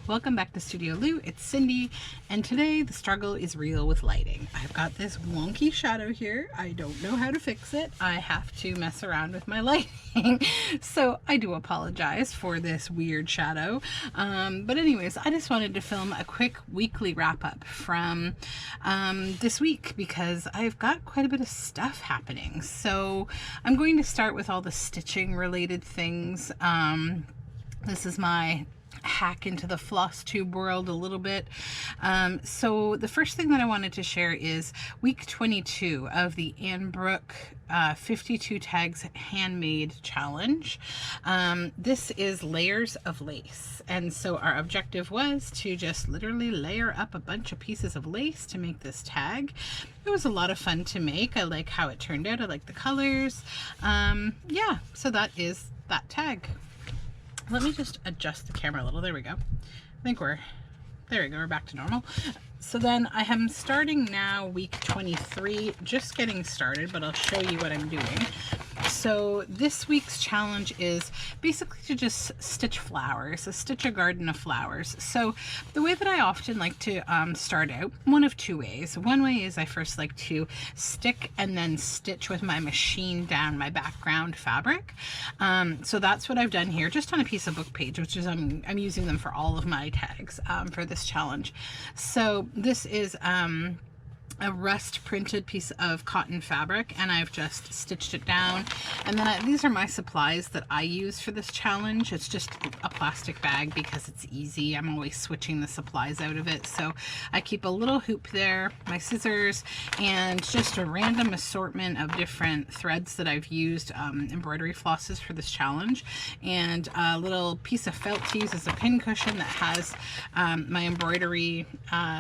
Welcome back to Studioloo. It's Cindy, and today the struggle is real with lighting. I've got this wonky shadow here. I don't know how to fix it. I have to mess around with my lighting. So I do apologize for this weird shadow. But anyways, I just wanted to film a quick weekly wrap up from this week because I've got quite a bit of stuff happening. So I'm going to start with all the stitching related things. This is my hack into the floss tube world a little bit. So the first thing that I wanted to share is week 22 of the Amore 52 tags handmade challenge. This is layers of lace, and so our objective was to just literally layer up a bunch of pieces of lace to make this tag. It was a lot of fun to make. I like how it turned out. I like the colors. Yeah, so that is that tag. Let me just adjust the camera a little. There we go. I think there we go, we're back to normal. So then I am starting now week 23, just getting started, but I'll show you what I'm doing. So this week's challenge is basically to just stitch flowers, stitch a garden of flowers. So the way that I often like to start out, one of two ways. One way is I first like to stick and then stitch with my machine down my background fabric. So that's what I've done here, just on a piece of book page, which is I'm using them for all of my tags for this challenge. So this is a rust printed piece of cotton fabric, and I've just stitched it down. And then these are my supplies that I use for this challenge. It's just a plastic bag because it's easy. I'm always switching the supplies out of it. So I keep a little hoop there, my scissors, and just a random assortment of different threads that I've used, embroidery flosses for this challenge, and a little piece of felt to use as a pin cushion that has my embroidery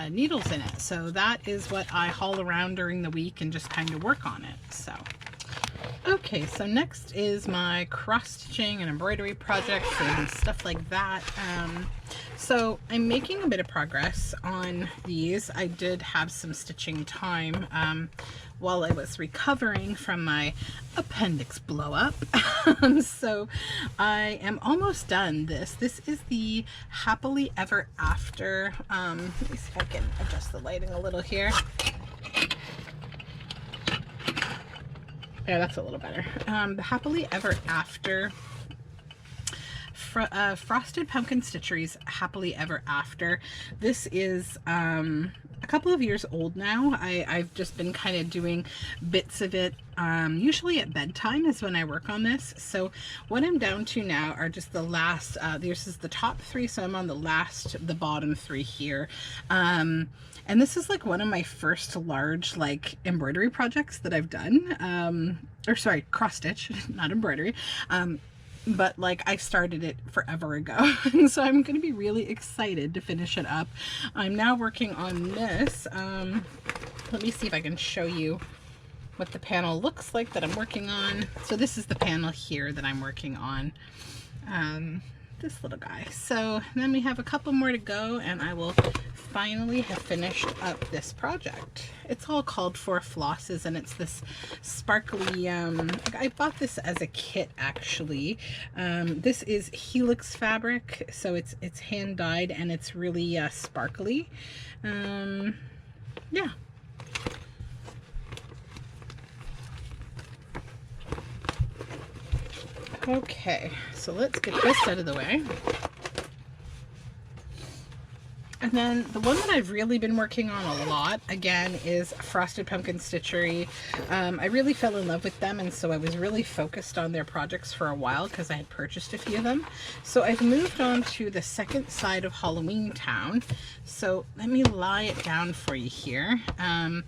needles in it. So that is what I haul around during the week and just kind of work on it. So okay, so next is my cross stitching and embroidery projects and stuff like that. So I'm making a bit of progress on these. I did have some stitching time while I was recovering from my appendix blow up. So I am almost done. This is the Happily Ever After. Let me see if I can adjust the lighting a little here. Yeah, that's a little better. The Happily Ever After Frosted Pumpkin Stitcheries Happily Ever After. This is a couple of years old now. I've just been kind of doing bits of it. Usually at bedtime is when I work on this. So what I'm down to now are just the last, this is the top three, so I'm on the bottom three here. And this is like one of my first large like embroidery projects that I've done. Or sorry, cross stitch, not embroidery. But like I started it forever ago. And so I'm going to be really excited to finish it up. I'm now working on this. Let me see if I can show you what the panel looks like that I'm working on. So this is the panel here that I'm working on. This little guy. So then we have a couple more to go and I will finally have finished up this project. It's all called for Flosses, and it's this sparkly, I bought this as a kit actually. This is Helix fabric, so it's hand dyed and it's really sparkly. Yeah. Okay, so let's get this out of the way. And then the one that I've really been working on a lot, again, is Frosted Pumpkin Stitchery. I really fell in love with them, and so I was really focused on their projects for a while because I had purchased a few of them. So I've moved on to the second side of Halloween Town. So let me lie it down for you here. I'm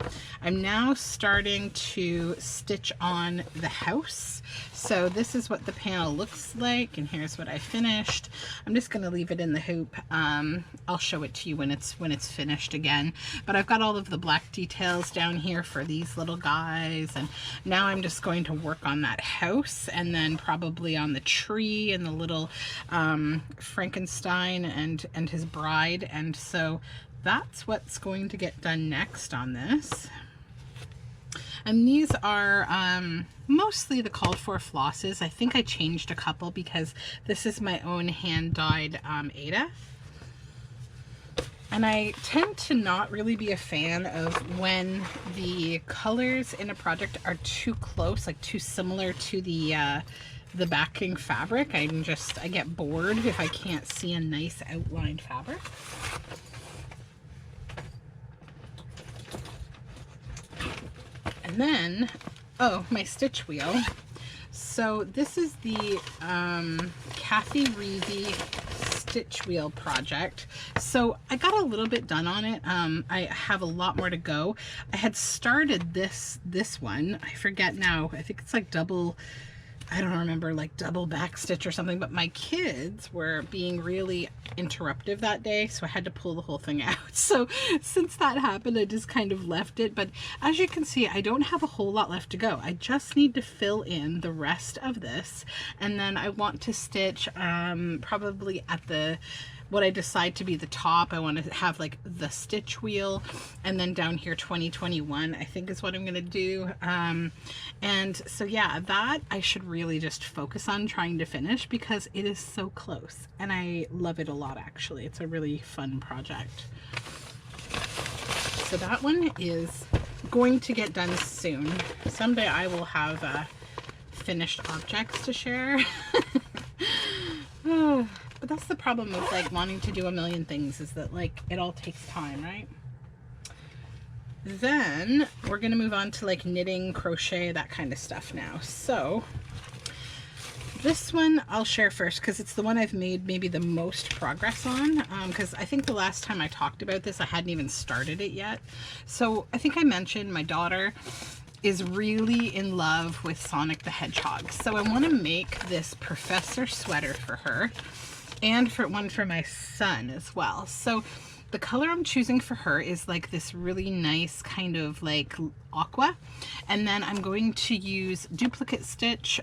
now starting to stitch on the house. So this is what the panel looks like, and here's what I finished. I'm just going to leave it in the hoop. I'll show it to you when it's finished again. But I've got all of the black details down here for these little guys, and now I'm just going to work on that house, and then probably on the tree and the little Frankenstein and his bride. And so that's what's going to get done next on this. And these are mostly the called for flosses. I think I changed a couple because this is my own hand dyed Ada. And I tend to not really be a fan of when the colors in a project are too close, like too similar to the backing fabric. I get bored if I can't see a nice outlined fabric. And then, oh, my stitch wheel. So this is the Kathy Reevy stitch wheel project. So I got a little bit done on it. I have a lot more to go. I had started this one. I forget now. I think it's like double, I don't remember, like double back stitch or something, but my kids were being really interruptive that day, so I had to pull the whole thing out. So since that happened, I just kind of left it. But as you can see, I don't have a whole lot left to go. I just need to fill in the rest of this, and then I want to stitch probably at the what I decide to be the top. I want to have like the stitch wheel, and then down here 2021 I think is what I'm gonna do. And so yeah, that I should really just focus on trying to finish because it is so close and I love it a lot. Actually, it's a really fun project. So that one is going to get done soon. Someday I will have finished objects to share. But that's the problem with like wanting to do a million things, is that like it all takes time, right? Then we're gonna move on to like knitting, crochet, that kind of stuff now. So this one I'll share first because it's the one I've made maybe the most progress on, because I think the last time I talked about this I hadn't even started it yet. So I think I mentioned my daughter is really in love with Sonic the Hedgehog, so I want to make this professor sweater for her and for one for my son as well. So the color I'm choosing for her is like this really nice kind of like aqua, and then I'm going to use duplicate stitch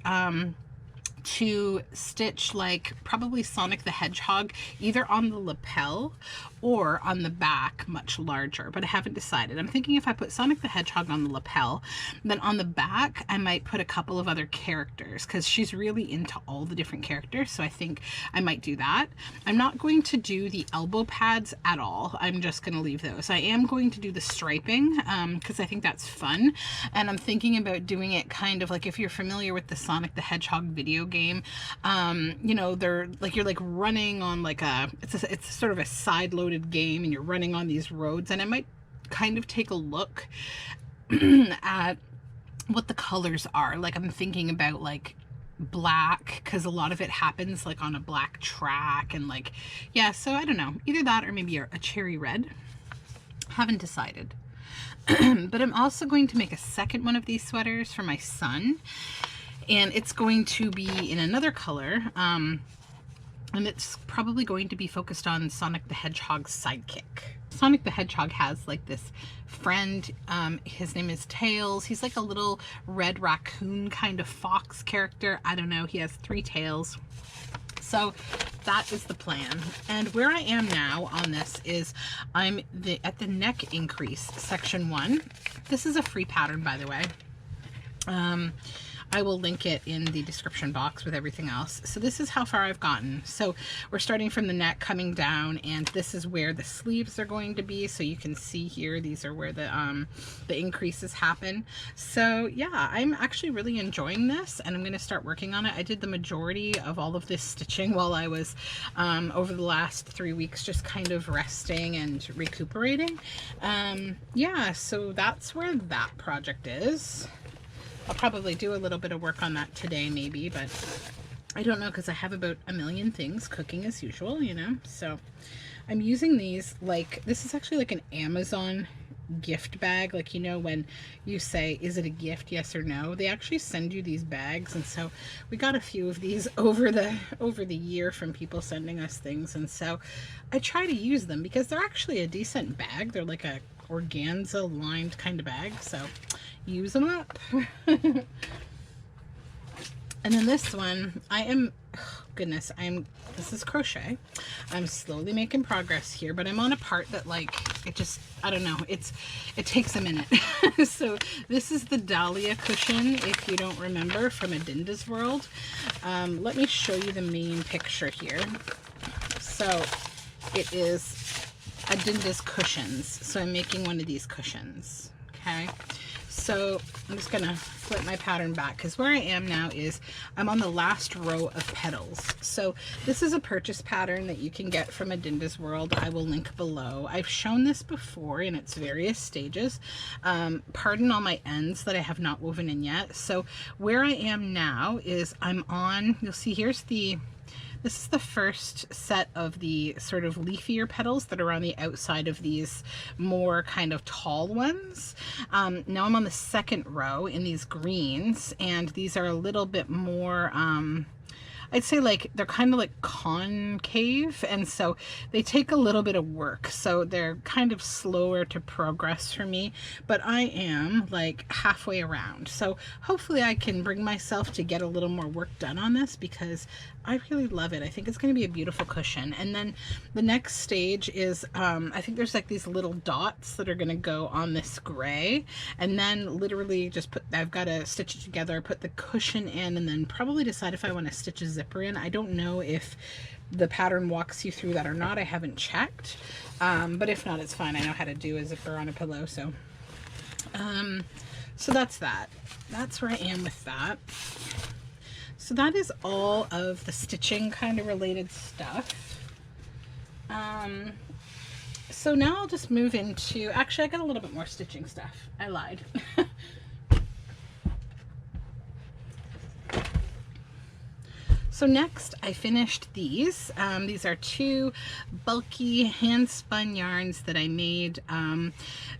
to stitch like probably Sonic the Hedgehog either on the lapel or on the back much larger, but I haven't decided. I'm thinking if I put Sonic the Hedgehog on the lapel, then on the back I might put a couple of other characters because she's really into all the different characters, so I think I might do that. I'm not going to do the elbow pads at all. I'm just going to leave those. I am going to do the striping because I think that's fun, and I'm thinking about doing it kind of like, if you're familiar with the Sonic the Hedgehog video game, you know, they're like, you're like running on like it's sort of a side-loaded game and you're running on these roads, and I might kind of take a look at what the colors are. Like I'm thinking about like black, because a lot of it happens like on a black track, and like, yeah, so I don't know, either that or maybe a cherry red. Haven't decided. But I'm also going to make a second one of these sweaters for my son, and it's going to be in another color, and it's probably going to be focused on Sonic the Hedgehog's sidekick. Sonic the Hedgehog has like this friend, his name is Tails. He's like a little red raccoon kind of fox character. I don't know, he has 3 tails. So that is the plan. And where I am now on this is I'm at the neck increase section 1. This is a free pattern, by the way. I will link it in the description box with everything else. So this is how far I've gotten. So we're starting from the neck coming down, and this is where the sleeves are going to be. So you can see here, these are where the increases happen. So yeah, I'm actually really enjoying this, and I'm going to start working on it. I did the majority of all of this stitching while I was over the last 3 weeks just kind of resting and recuperating. Yeah, so that's where that project is. I'll probably do a little bit of work on that today maybe, but I don't know because I have about a million things cooking as usual, you know. So I'm using these, like, this is actually like an Amazon gift bag. Like, you know, when you say, is it a gift, yes or no, they actually send you these bags. And so we got a few of these over the year from people sending us things, and so I try to use them because they're actually a decent bag. They're like a organza lined kind of bag, so use them up. And then this one, this is crochet. I'm slowly making progress here, but I'm on a part that, like, it just, I don't know, it takes a minute. So this is the Dahlia Cushion, if you don't remember, from Adinda's World. Let me show you the main picture here. So it is Adinda's cushions. So I'm making one of these cushions. Okay. So I'm just gonna flip my pattern back because where I am now is I'm on the last row of petals. So this is a purchase pattern that you can get from Adinda's World. I will link below. I've shown this before in its various stages. Pardon all my ends that I have not woven in yet. So where I am now is I'm on, you'll see this is the first set of the sort of leafier petals that are on the outside of these more kind of tall ones. Now I'm on the second row in these greens, and these are a little bit more, I'd say like they're kind of like concave, and so they take a little bit of work, so they're kind of slower to progress for me, but I am like halfway around, so hopefully I can bring myself to get a little more work done on this because I really love it. I think it's going to be a beautiful cushion. And then the next stage is I think there's like these little dots that are going to go on this gray, and then literally just I've got to stitch it together, put the cushion in, and then probably decide if I want to stitch a zipper in. I don't know if the pattern walks you through that or not. I haven't checked, but if not, it's fine. I know how to do a zipper on a pillow. So so that's where I am with that. So that is all of the stitching kind of related stuff. So now I'll just move into, actually I got a little bit more stitching stuff. I lied. So next I finished these. These are two bulky hand spun yarns that I made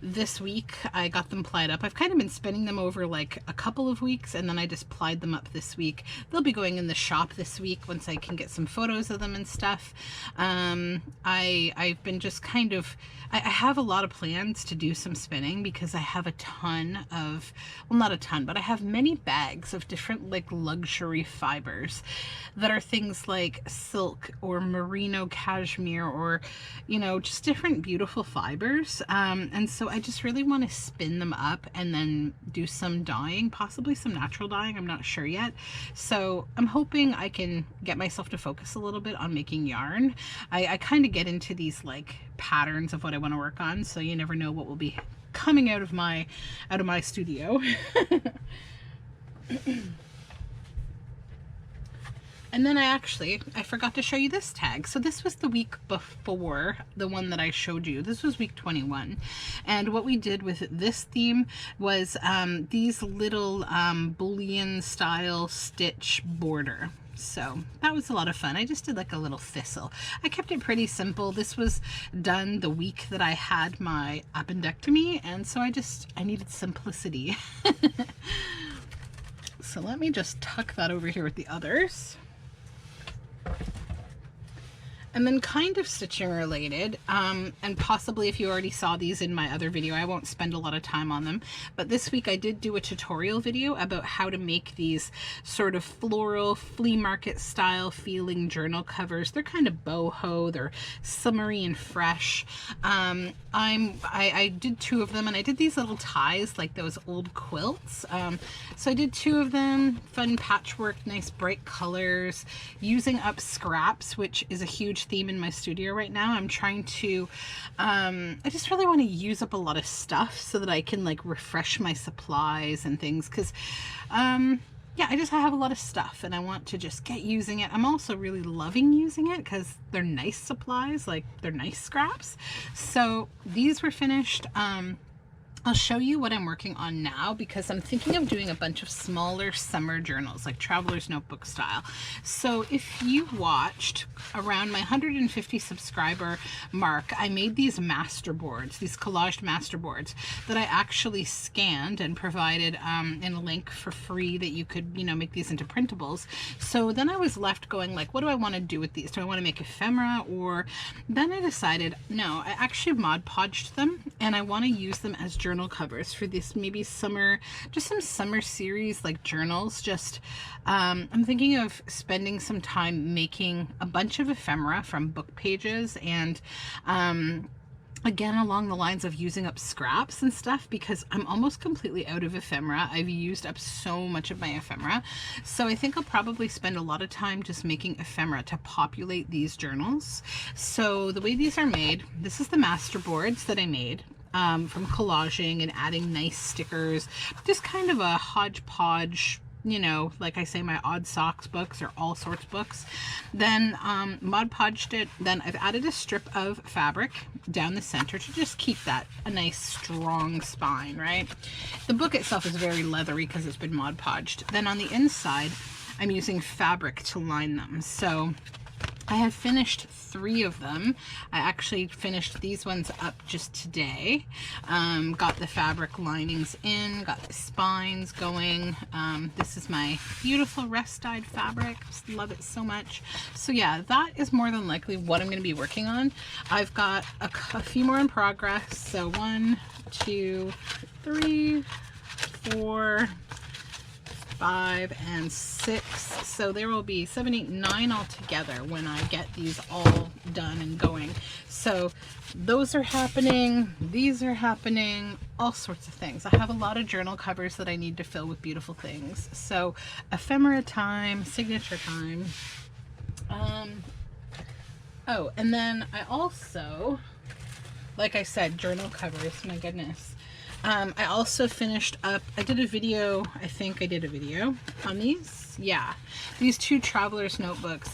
this week. I got them plied up. I've kind of been spinning them over like a couple of weeks, and then I just plied them up this week. They'll be going in the shop this week once I can get some photos of them and stuff. I've been just kind of, I have a lot of plans to do some spinning because I have a ton of, well, not a ton, but I have many bags of different like luxury fibers that are things like silk or merino cashmere, or you know, just different beautiful fibers, and so I just really want to spin them up and then do some dyeing, possibly some natural dyeing. I'm not sure yet, so I'm hoping I can get myself to focus a little bit on making yarn. I kind of get into these like patterns of what I want to work on, so you never know what will be coming out of my studio. And then I forgot to show you this tag. So this was the week before the one that I showed you. This was week 21. And what we did with this theme was these little bullion style stitch border. So that was a lot of fun. I just did like a little thistle. I kept it pretty simple. This was done the week that I had my appendectomy, and so I needed simplicity. So let me just tuck that over here with the others. And then kind of stitching related, and possibly if you already saw these in my other video, I won't spend a lot of time on them, but this week I did do a tutorial video about how to make these sort of floral flea market style feeling journal covers. They're kind of boho, they're summery and fresh. I did two of them, and I did these little ties like those old quilts. So I did two of them, fun patchwork, nice bright colors, using up scraps, which is a huge theme in my studio right now. I'm trying to, I just really want to use up a lot of stuff so that I can like refresh my supplies and things, because yeah, I have a lot of stuff and I want to just get using it. I'm also really loving using it because they're nice supplies, like they're nice scraps. So these were finished. I'll show you what I'm working on now, because I'm thinking of doing a bunch of smaller summer journals, like traveler's notebook style. So if you watched around my 150 subscriber mark, I made these master boards, these collaged master boards that I actually scanned and provided in a link for free that you could, you know, make these into printables. So then I was left going like, what do I want to do with these? Do I want to make ephemera? Or then I decided, no, I actually Mod Podged them and I want to use them as journal covers for this maybe summer, just some summer series like journals. Just I'm thinking of spending some time making a bunch of ephemera from book pages, and again, along the lines of using up scraps and stuff, because I'm almost completely out of ephemera. I've used up so much of my ephemera. So I think I'll probably spend a lot of time just making ephemera to populate these journals. So the way these are made, this is the master boards that I made from collaging and adding nice stickers, just kind of a hodgepodge, you know, like I say, my odd socks books or all sorts books. Then Mod Podged it. Then I've added a strip of fabric down the center to just keep that a nice strong spine, right? The book itself is very leathery because it's been Mod Podged. Then on the inside, I'm using fabric to line them. So I have finished 3 of them. I actually finished these ones up just today. Got the fabric linings in, got the spines going. This is my beautiful rest dyed fabric. Just love it so much. So yeah, that is more than likely what I'm going to be working on. I've got a few more in progress. So 1, 2, 3, 4, 5 and 6, so there will be 7, 8, 9 altogether when I get these all done and going. So those are happening, these are happening, all sorts of things. I have a lot of journal covers that I need to fill with beautiful things. So ephemera time, signature time. Oh, and then I also, like I said, journal covers, my goodness. I also finished up, I did a video, I think I did a video on these. Yeah, these 2 traveler's notebooks.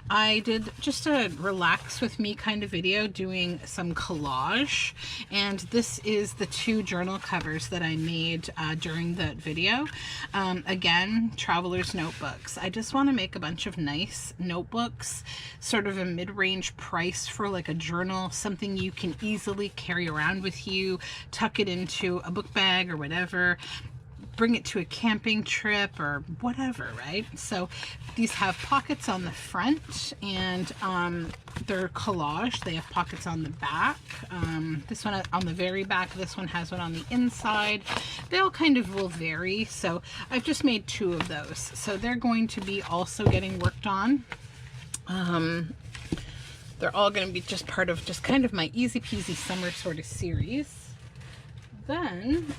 I did just a relax with me kind of video doing some collage, and this is the 2 journal covers that I made during that video. Again, traveler's notebooks. I just want to make a bunch of nice notebooks, sort of a mid-range price for like a journal, something you can easily carry around with you, tuck it into a book bag or whatever, bring it to a camping trip or whatever, right? So these have pockets on the front, and they're collage. They have pockets on the back. This one on the very back, this one has one on the inside. They all kind of will vary. So I've just made 2 of those. So they're going to be also getting worked on. They're all going to be just part of just kind of my easy peasy summer sort of series. Then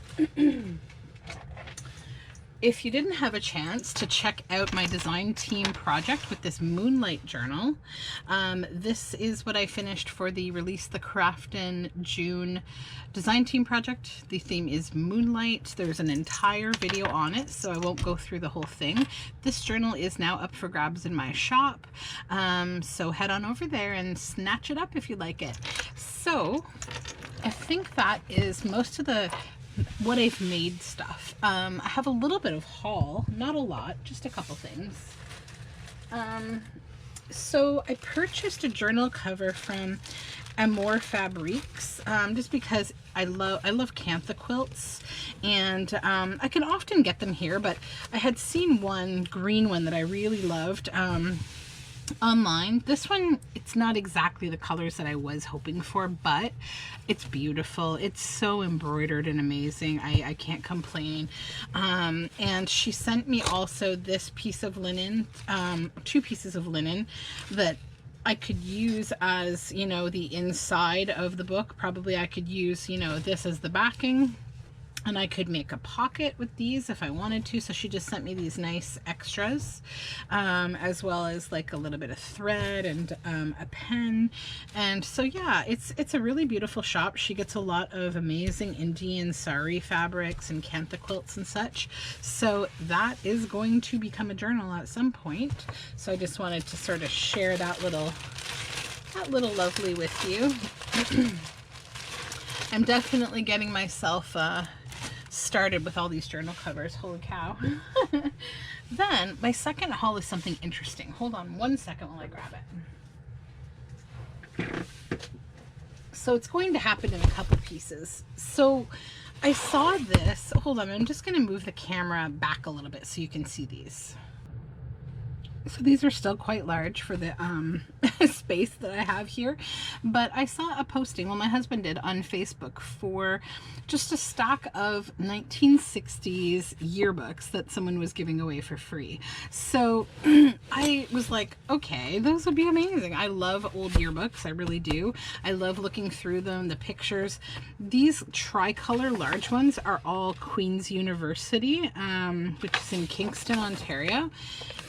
if you didn't have a chance to check out my design team project with this Moonlight journal, this is what I finished for the Release the Craft in June design team project. The theme is Moonlight. There's an entire video on it, so I won't go through the whole thing. This journal is now up for grabs in my shop, so head on over there and snatch it up if you like it. So I think that is most of the what I've made stuff. I have a little bit of haul, not a lot, just a couple things. So I purchased a journal cover from Amore Fabrics, just because I love cantha quilts, and I can often get them here, but I had seen one green one that I really loved online. This one, it's not exactly the colors that I was hoping for, but it's beautiful. It's so embroidered and amazing. I can't complain. And she sent me also this piece of linen, 2 pieces of linen that I could use as, you know, the inside of the book. Probably I could use, you know, this as the backing. And I could make a pocket with these if I wanted to. So she just sent me these nice extras, as well as like a little bit of thread and a pen. And so yeah, it's a really beautiful shop. She gets a lot of amazing Indian sari fabrics and kantha quilts and such. So that is going to become a journal at some point. So I just wanted to sort of share that little lovely with you. I'm definitely getting myself started with all these journal covers. Holy cow. Then my second haul is something interesting. Hold on 1 second while I grab it. So it's going to happen in a couple pieces. So I saw this. Hold on, I'm just going to move the camera back a little bit so you can see these. So these are still quite large for the space that I have here. But I saw a posting, well, my husband did on Facebook, for just a stock of 1960s yearbooks that someone was giving away for free. So I was like, okay, those would be amazing. I love old yearbooks. I really do. I love looking through them, the pictures. These tricolor large ones are all Queen's University, which is in Kingston, Ontario.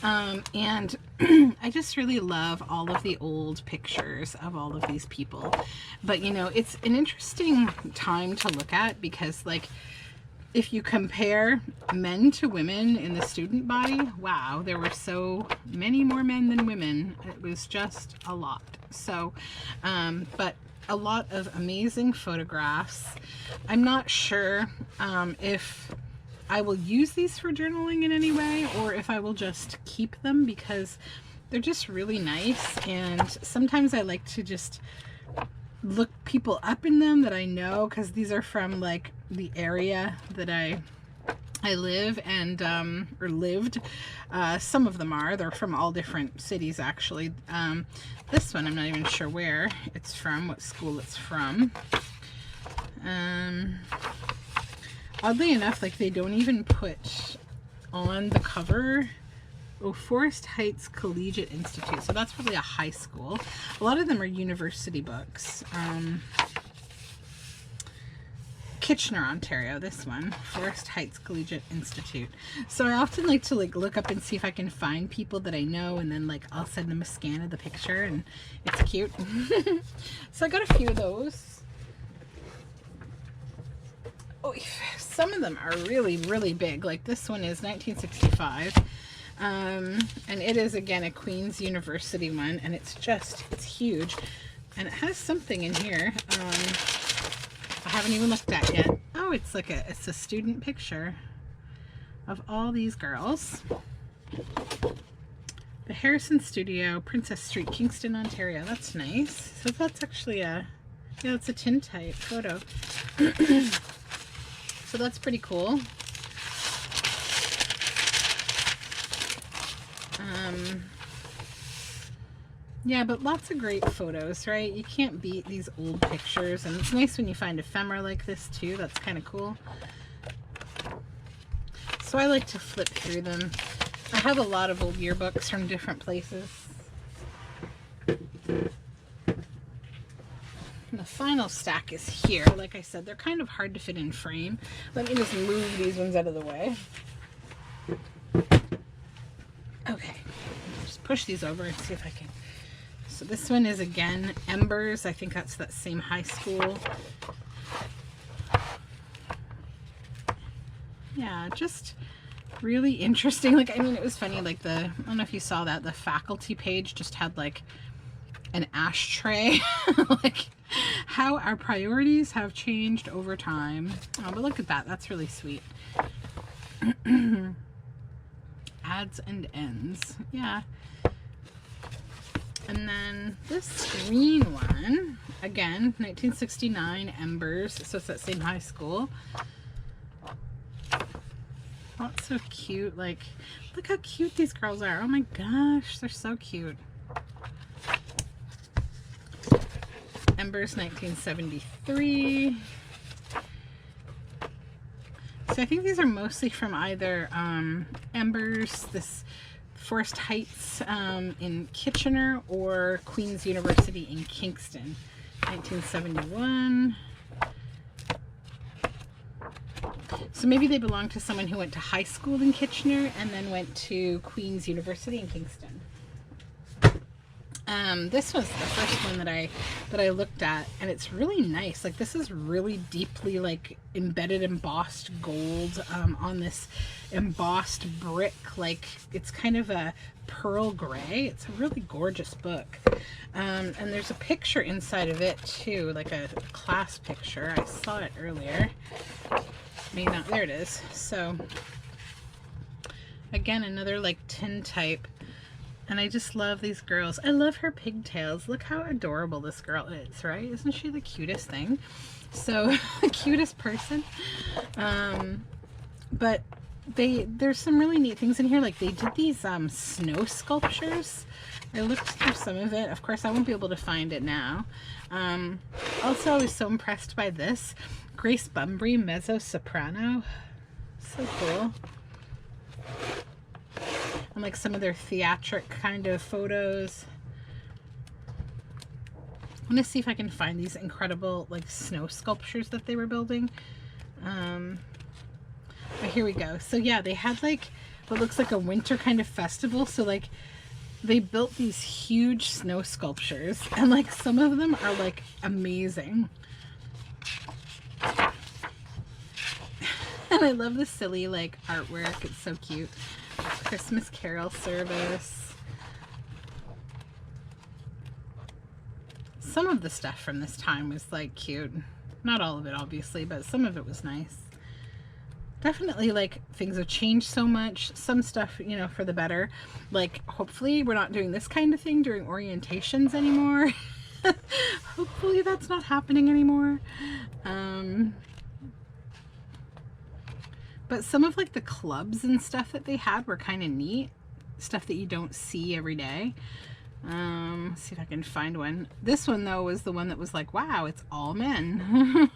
And I just really love all of the old pictures of all of these people. But you know, it's an interesting time to look at, because like, if you compare men to women in the student body, wow, there were so many more men than women. It was just a lot. So, but a lot of amazing photographs. I'm not sure if I will use these for journaling in any way, or if I will just keep them, because they're just really nice. And sometimes I like to just look people up in them that I know, because these are from like the area that I live and or lived. Some of them are, they're from all different cities actually. This one I'm not even sure where it's from, what school it's from. Oddly enough, like, they don't even put on the cover, oh, Forest Heights Collegiate Institute. So that's probably a high school. A lot of them are university books. Kitchener, Ontario, this one, Forest Heights Collegiate Institute. So I often like to like look up and see if I can find people that I know, and then like I'll send them a scan of the picture, and it's cute. So I got a few of those. Oh, some of them are really, really big. Like this one is 1965. And it is, again, a Queen's University one, and it's huge. And it has something in here I haven't even looked at yet. Oh, it's like it's a student picture of all these girls. The Harrison Studio, Princess Street, Kingston, Ontario. That's nice. So that's actually yeah, it's a tintype photo. So that's pretty cool. Yeah, but lots of great photos, right? You can't beat these old pictures, and it's nice when you find ephemera like this too. That's kind of cool. So I like to flip through them. I have a lot of old yearbooks from different places. And the final stack is here. Like I said, they're kind of hard to fit in frame. Let me just move these ones out of the way. Okay, just push these over and see if I can. So this one is, again, Embers. I think that's that same high school. Yeah, just really interesting. Like, I mean, it was funny, like I don't know if you saw that, the faculty page just had like an ashtray. Like how our priorities have changed over time. Oh, but look at that. That's really sweet. Adds and ends. Yeah. And then this green one, again, 1969, Embers. So it's that same high school. That's so cute. Like, look how cute these girls are. Oh my gosh, they're so cute. Embers, 1973. So I think these are mostly from either Embers, this Forest Heights in Kitchener, or Queen's University in Kingston, 1971. So maybe they belong to someone who went to high school in Kitchener and then went to Queen's University in Kingston. This was the first one that I looked at, and it's really nice. Like, this is really deeply like embedded embossed gold on this embossed brick. Like, it's kind of a pearl gray. It's a really gorgeous book. And there's a picture inside of it too, like a class picture. I saw it earlier. Maybe not. There it is. So again, another like tin type. And I just love these girls. I love her pigtails. Look how adorable this girl is, right? Isn't she the cutest thing? So, the cutest person. But there's some really neat things in here. Like they did these snow sculptures. I looked through some of it. Of course, I won't be able to find it now. Also, I was so impressed by this. Grace Bumbry Mezzo Soprano. So cool. And like some of their theatric kind of photos. I'm going to see if I can find these incredible like snow sculptures that they were building. But here we go. So yeah, they had like what looks like a winter kind of festival. So like they built these huge snow sculptures, and like some of them are like amazing. And I love the silly like artwork. It's so cute. Christmas Carol service. Some of the stuff from this time was like cute. Not all of it obviously, but some of it was nice. Definitely like things have changed so much. Some stuff, you know, for the better. Like hopefully we're not doing this kind of thing during orientations anymore. Hopefully that's not happening anymore. But some of like the clubs and stuff that they had were kind of neat. Stuff that you don't see every day. Let's see if I can find one. This one though was the one that was like, wow, it's all men.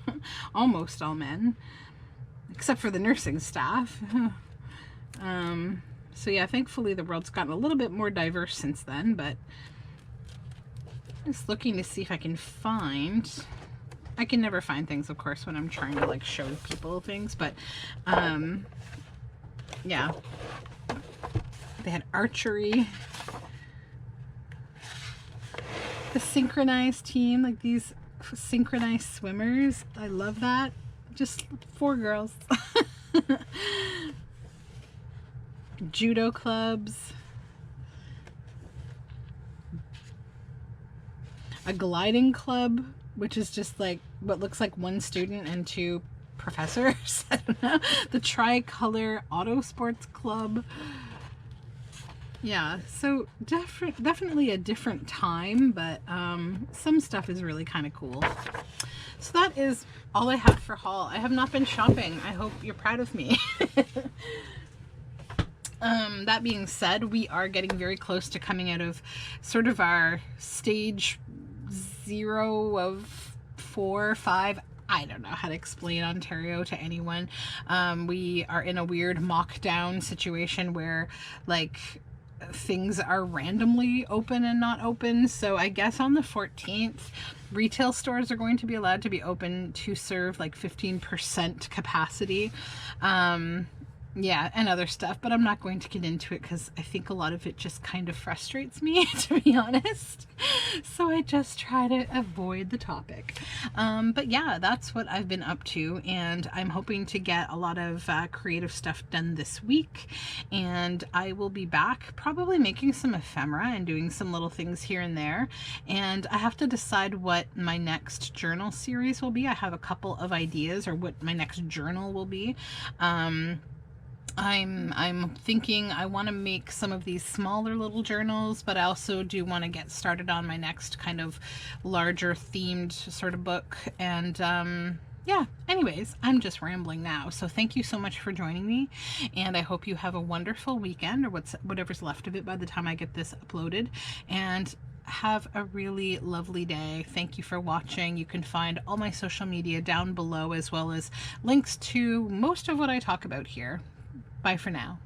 Almost all men. Except for the nursing staff. So yeah, thankfully the world's gotten a little bit more diverse since then, but just looking to see if I can find... I can never find things, of course, when I'm trying to like show people things, but yeah. They had archery. The synchronized team, like these synchronized swimmers. I love that. Just 4 girls. Judo clubs. A gliding club, which is just like what looks like 1 student and 2 professors. I don't know. The Tricolor Auto Sports Club. Yeah, so definitely a different time, but some stuff is really kind of cool. So that is all I have for haul. I have not been shopping. I hope you're proud of me. That being said, we are getting very close to coming out of sort of our stage 0 of 4 or 5. I don't know how to explain Ontario to anyone. We are in a weird mock-down situation where like things are randomly open and not open. So I guess on the 14th, retail stores are going to be allowed to be open to serve like 15% capacity. Yeah, and other stuff, but I'm not going to get into it because I think a lot of it just kind of frustrates me, to be honest. So I just try to avoid the topic. But yeah, that's what I've been up to, and I'm hoping to get a lot of creative stuff done this week, and I will be back probably making some ephemera and doing some little things here and there, and I have to decide what my next journal series will be. I have a couple of ideas, or what my next journal will be. I'm thinking I want to make some of these smaller little journals, but I also do want to get started on my next kind of larger themed sort of book. And yeah, anyways, I'm just rambling now. So thank you so much for joining me, and I hope you have a wonderful weekend, or whatever's left of it by the time I get this uploaded, and have a really lovely day. Thank you for watching. You can find all my social media down below, as well as links to most of what I talk about here. Bye for now.